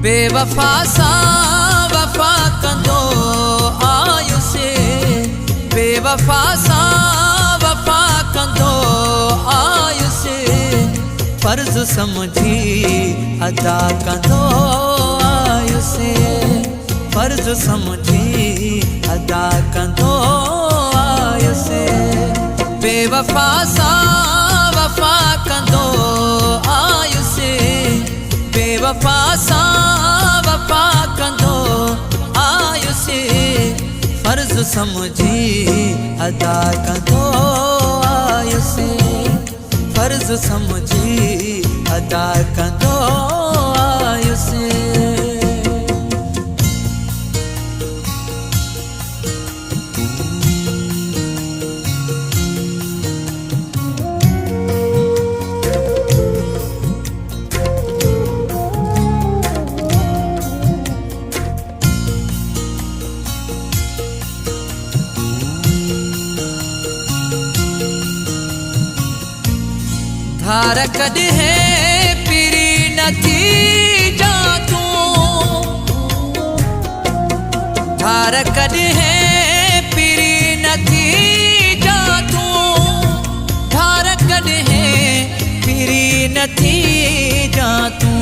बेवफा सा वफा कंदो आयुसे, बेवफा सा वफा कंदो आयुसे, फर्ज समझी अदा कंदो आयुसे, फर्ज समझी अदा कंदो आयुसे। बेवफा सा वफा कंदो आयुसे, बेवफा सा वफा कंदो आयुसे, फर्ज समझी अदा कंदो आयुसे, फर्ज समझी अदा कंदो आयुसे। धार कद है पिरी नथी जा तू, धार कद है पिरी नथी जा तू, धार कद है पिरी नथी जा तू,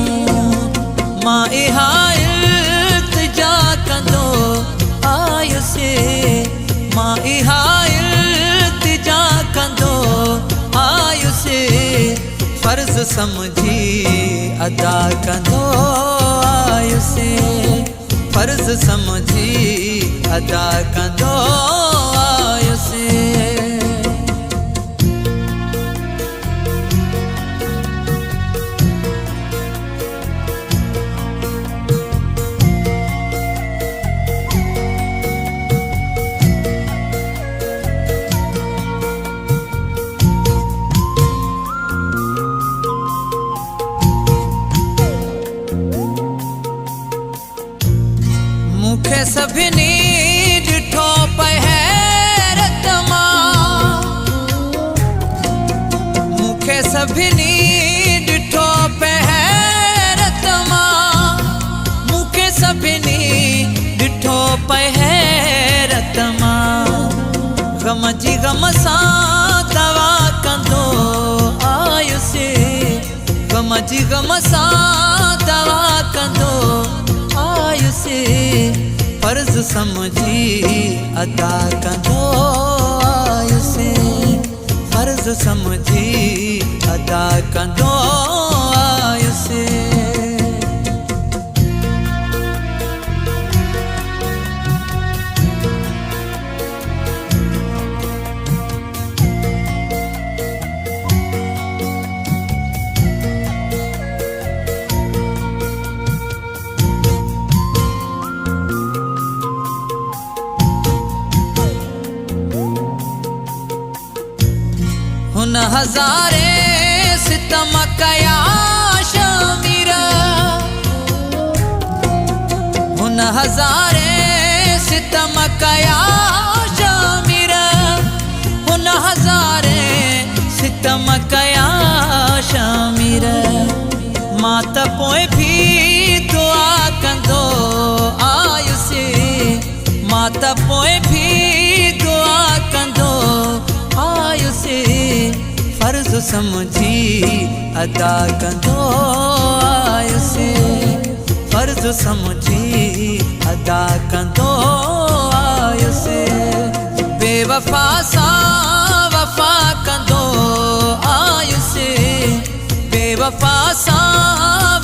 मां इहा इल्तिजा कंदो आयुसे, मां इहा इल्तिजा कंदो आयुसे, फर्ज समझी अदा कंदो आयुसे, फर्ज समझी अदा कंदो आयुसे। मुखे सभिनी ॾिठो पहरत मां, मुखे सभिनी ॾिठो पहरत मां, मुखे सभिनी ॾिठो पहरत मां, गम जी गम सां दवा कंदो आयुसे, गम जी गम सां दवा कंदो आयुसे, फर्ज समझी अदा कंदो आयुसे, फर्ज समझी अदा कंदो आयुसे। हुन हज़ारे सितम कया शामिर, हुन हज़ारे सितम कया शामिर, हुन हज़ारे सितम कया शामिर, मां त पोइ भी दुआ कंदो आयुसे, मां त पोइ भी दुआ कंदो आयुसे, फर्ज समझी अदा कंदो आयुसे, फर्ज समझी अदा कंदो आयुसे। बेवफा सा वफा कंदो आयुसे, बेवफा सा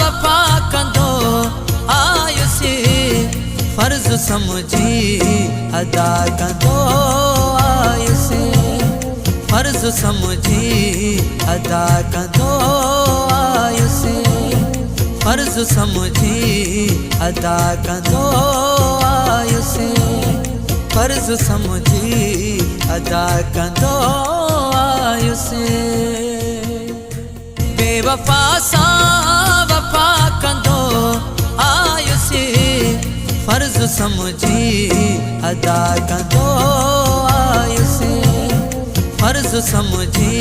वफा कंदो आयुसे, फर्ज समझी अदा कंदो आयुसे, फर्ज समझी अदा कंदो आयुसे, फर्ज समझी अदा कंदो आयुसे, फर्ज समझी अदा कंदो आयुसे। बेवफा सा वफा कंदो आयुसे, फर्ज समझी अदा कंदो आयुसे, फर्ज समझी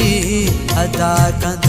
अदा कंदो